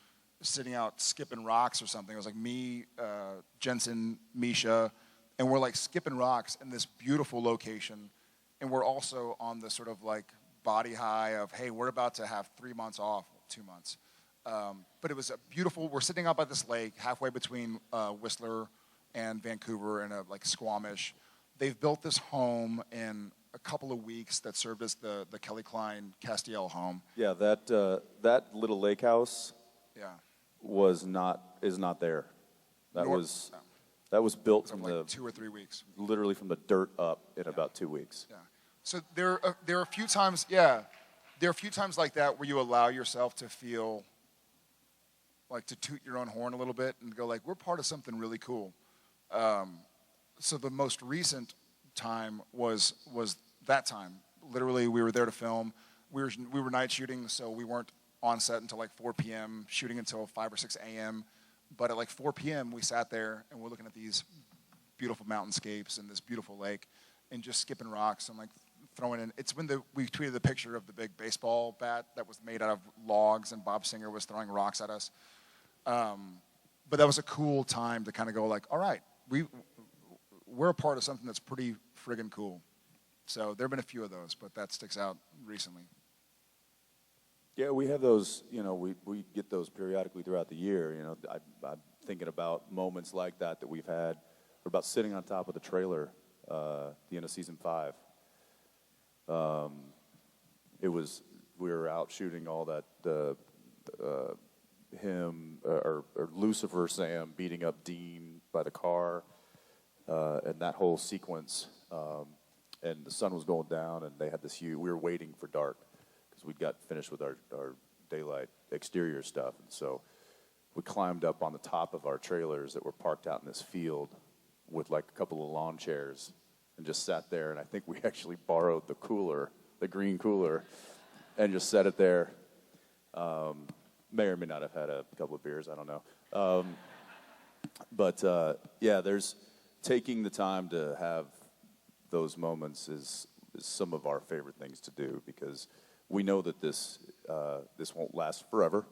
sitting out skipping rocks or something. It was like me, Jensen, Misha, and we're like skipping rocks in this beautiful location, and we're also on the sort of like body high of, hey, we're about to have 3 months off, 2 months. But it was a beautiful, we're sitting out by this lake, halfway between Whistler and Vancouver in a like Squamish. They've built this home in a couple of weeks that served as the Kelly Klein Castiel home. Yeah, that little lake house Yeah. is not there. That Nor- was that was built It from was like the 2 or 3 weeks. literally from the dirt up in about 2 weeks. Yeah. So there are a few times, there are a few times like that where you allow yourself to feel like to toot your own horn a little bit and go like, we're part of something really cool. So the most recent time was that time. Literally, we were there to film. We were night shooting, so we weren't on set until like 4 p.m., shooting until 5 or 6 a.m. But at like 4 p.m., we sat there and we're looking at these beautiful mountainscapes and this beautiful lake and just skipping rocks and like throwing in. It's when we tweeted the picture of the big baseball bat that was made out of logs and Bob Singer was throwing rocks at us. But that was a cool time to kind of go like, all right, we're a part of something that's pretty friggin' cool. So there have been a few of those, but that sticks out recently. Yeah, we have those, we get those periodically throughout the year. I'm thinking about moments like that we've had. We're about sitting on top of the trailer at the end of season 5. We were out shooting all that, or Lucifer Sam beating up Dean by the car, and that whole sequence. And the sun was going down, and they had this huge, we were waiting for dark, because we got finished with our daylight exterior stuff. And so we climbed up on the top of our trailers that were parked out in this field with like a couple of lawn chairs and just sat there. And I think we actually borrowed the cooler, the green cooler, and just set it there. May or may not have had a couple of beers, I don't know. Yeah, there's taking the time to have those moments is some of our favorite things to do, because we know that this won't last forever,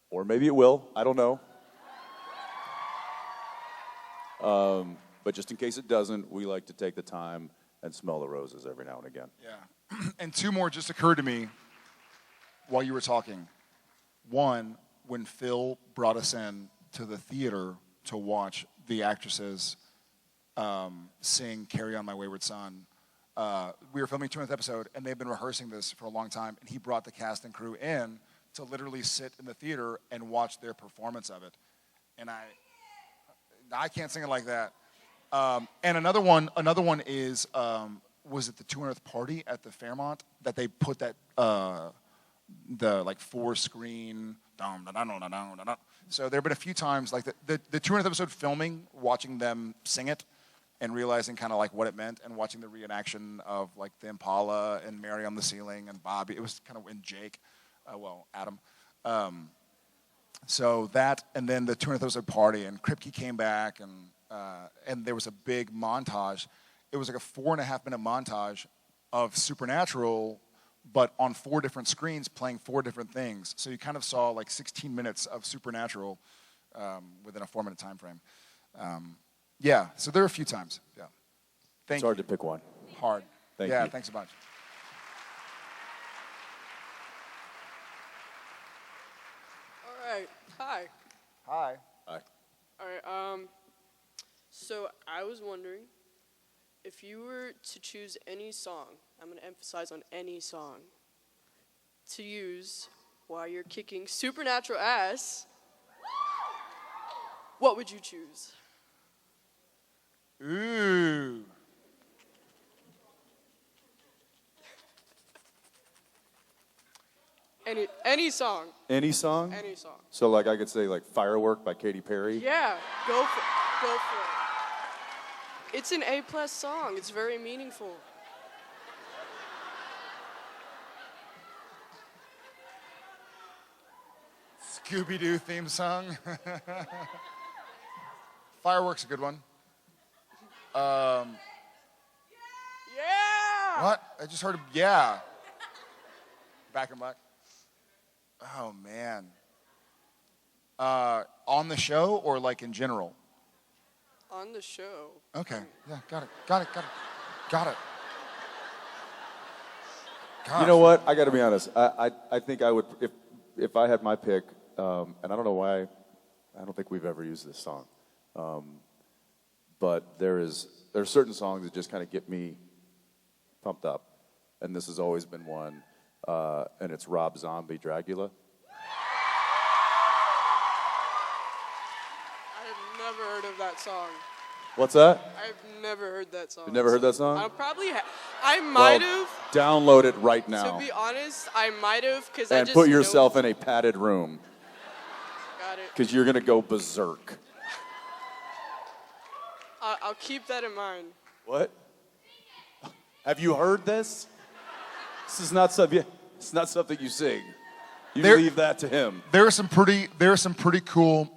or maybe it will. I don't know. But just in case it doesn't, we like to take the time and smell the roses every now and again. Yeah. And 2 more just occurred to me while you were talking. One, when Phil brought us in to the theater to watch the actresses sing Carry On My Wayward Son. We were filming 200th episode, and they've been rehearsing this for a long time, and he brought the cast and crew in to literally sit in the theater and watch their performance of it. And I can't sing it like that. And another one is, was it the 200th party at the Fairmont that they put that, the like 4-screen, so there have been a few times, like the 200th episode filming, watching them sing it, and realizing kind of like what it meant, and watching the reenaction of like the Impala and Mary on the Ceiling and Bobby. It was kind of, and Jake, Adam. So that, and then the 200th episode party, and Kripke came back, and there was a big montage. It was like a 4.5-minute montage of Supernatural, but on 4 different screens playing 4 different things. So you kind of saw like 16 minutes of Supernatural within a 4-minute time frame. Yeah, so there are a few times. Yeah. It's hard to pick one. Hard. Thank you. Thanks a bunch. All right. Hi. Hi. Hi. All right. So I was wondering, if you were to choose any song, I'm going to emphasize on any song, to use while you're kicking supernatural ass, what would you choose? Ooh. Any song. Any song? Any song. So like I could say like Firework by Katy Perry. Yeah, go for it. It's an A+ song. It's very meaningful. Scooby-Doo theme song. Fireworks a good one. Yeah! What? I just heard, yeah. Back and back. Oh, man. On the show or like in general? On the show. Okay. Yeah, got it. Gosh. You know what? I got to be honest. I think I would, if I had my pick, and I don't know why, I don't think we've ever used this song. But there's certain songs that just kind of get me pumped up, and this has always been one, and it's Rob Zombie, Dracula. I've never heard of that song. What's that? I've never heard that song. You've never heard that song? I might have. Download it right now. To be honest, I might have, because and put yourself in a padded room. Got it. Because you're gonna go berserk. I'll keep that in mind. What? Have you heard this? This is not something. It's not something you sing. You leave that to him. There are some pretty cool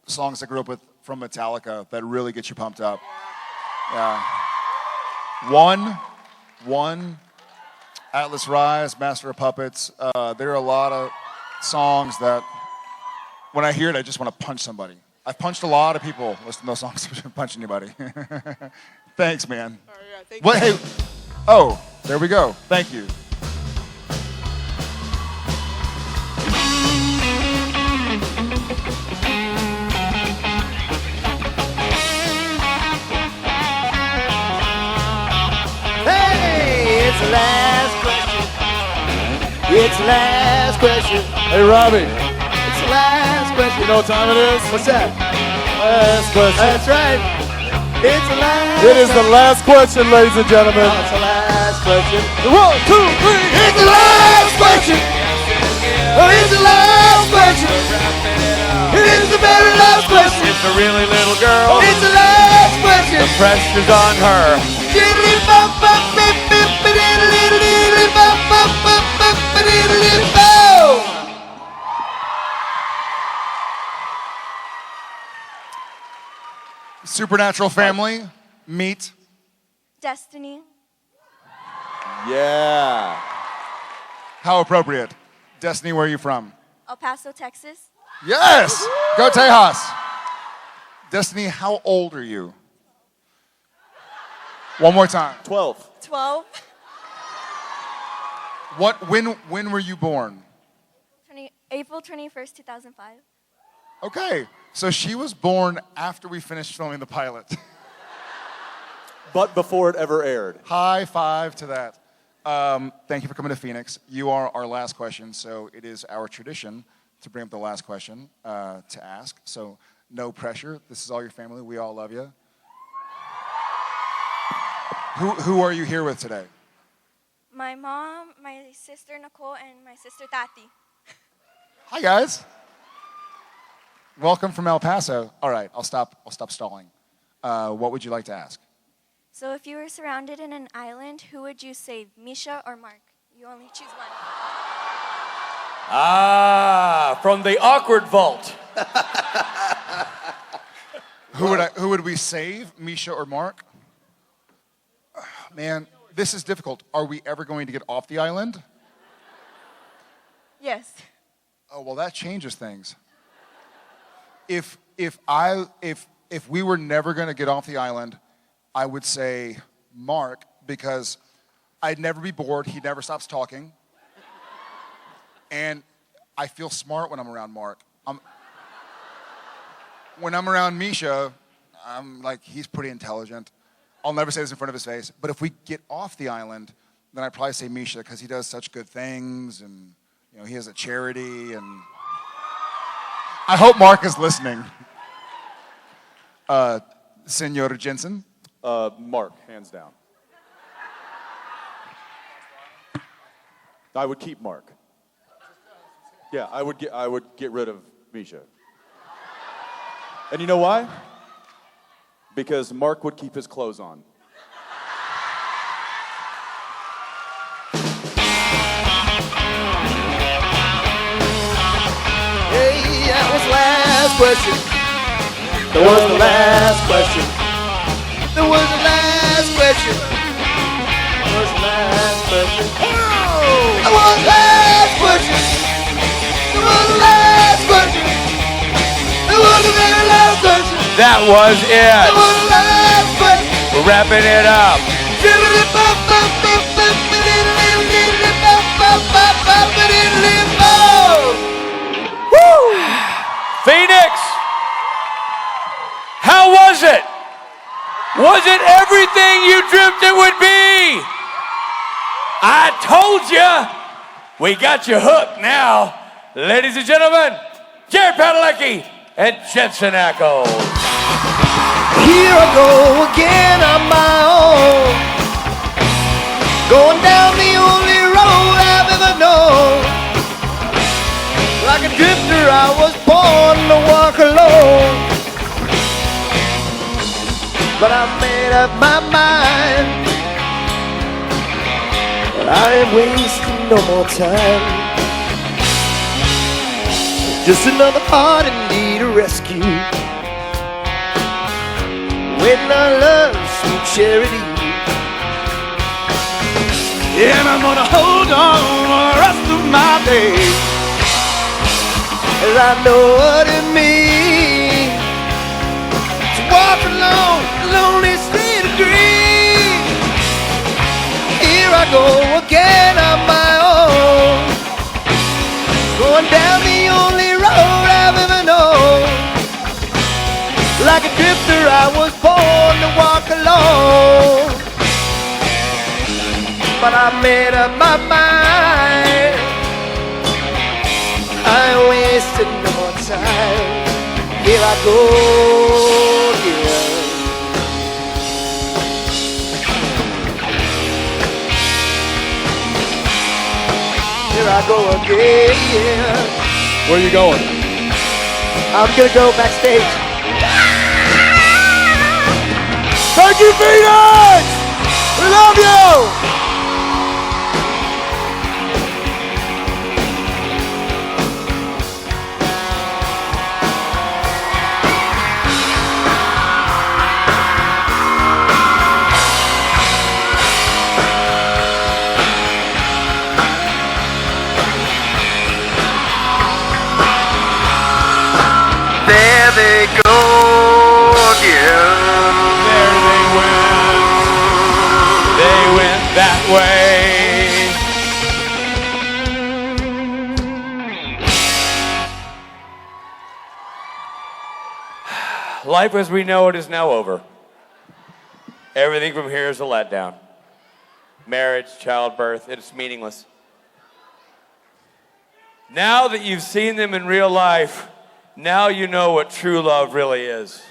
songs I grew up with from Metallica that really get you pumped up. Yeah. One, Atlas Rise, Master of Puppets. There are a lot of songs that, when I hear it, I just want to punch somebody. I've punched a lot of people listening to those songs. I didn't punch anybody. Thanks, man. All right, yeah, thank What? you. Hey, oh, there we go. Thank you. It's the last question. It's the last question. Hey, Robbie. It's the last question. You know what time it is? What's that? Last question. That's right. It's the last. It is the last question, ladies and gentlemen. Oh, it's the last question. 1, 2, 3. It's the last question. Oh, it's the last question. It's the very last question. It's a really little girl. It's the last question. The pressure's on her. Supernatural family, meet. Destiny. Yeah. How appropriate. Destiny, where are you from? El Paso, Texas. Yes! Go Tejas. Destiny, how old are you? One more time. 12. 12. When were you born? April 21st, 2005. Okay, so she was born after we finished filming the pilot. But before it ever aired. High five to that. Thank you for coming to Phoenix. You are our last question, so it is our tradition to bring up the last question to ask. So no pressure. This is all your family. We all love you. Who are you here with today? My mom, my sister Nicole, and my sister Tati. Hi guys. Welcome from El Paso. All right, I'll stop stalling. What would you like to ask? So if you were surrounded in an island, who would you save, Misha or Mark? You only choose one. Ah, from the awkward vault. Who would we save, Misha or Mark? Man, this is difficult. Are we ever going to get off the island? Yes. Oh, well, that changes things. If we were never going to get off the island, I would say Mark, because I'd never be bored. He never stops talking. And I feel smart when I'm around Mark. When I'm around Misha, I'm like, he's pretty intelligent. I'll never say this in front of his face. But if we get off the island, then I'd probably say Misha, because he does such good things, and he has a charity, and I hope Mark is listening. Senor Jensen? Mark, hands down. I would keep Mark. Yeah, I would get rid of Misha. And you know why? Because Mark would keep his clothes on. Hey, that was the last question. That was the last question. That was the last question. That was the last question. Oh! That was the last question. That was the last question. That was the very last question. That was it. That was the last question. We're wrapping it up. Woo! Phoenix, how was it? Was it everything you dreamt it would be? I told you. We got you hooked now. Ladies and gentlemen, Jared Padalecki and Jensen Ackles. Here I go again on my own, going down the only road I've ever known. Like a drifter, I was born to walk alone, but I made up my mind that I ain't wasting no more time. Just another heart in need of rescue, waiting on love's sweet charity. And I'm gonna hold on for the rest of my days, as I know what it means to walk alone, the lonely street of dreams. Here I go again on my own, going down the only road I've ever known. Like a drifter, I was born to walk alone, but but I made up my mind. I ain't wasting no more time. Here I go again. Here I go again. Where are you going? I'm gonna go backstage. Thank you, Phoenix! We love you! There they go again. There they went. They went that way. Life as we know it is now over. Everything from here is a letdown. Marriage, childbirth, it's meaningless. Now that you've seen them in real life, now you know what true love really is.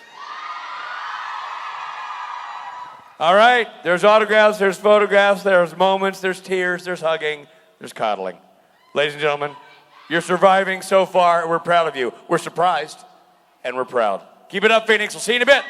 All right, there's autographs, there's photographs, there's moments, there's tears, there's hugging, there's coddling. Ladies and gentlemen, you're surviving so far. We're proud of you. We're surprised, and we're proud. Keep it up, Phoenix. We'll see you in a bit.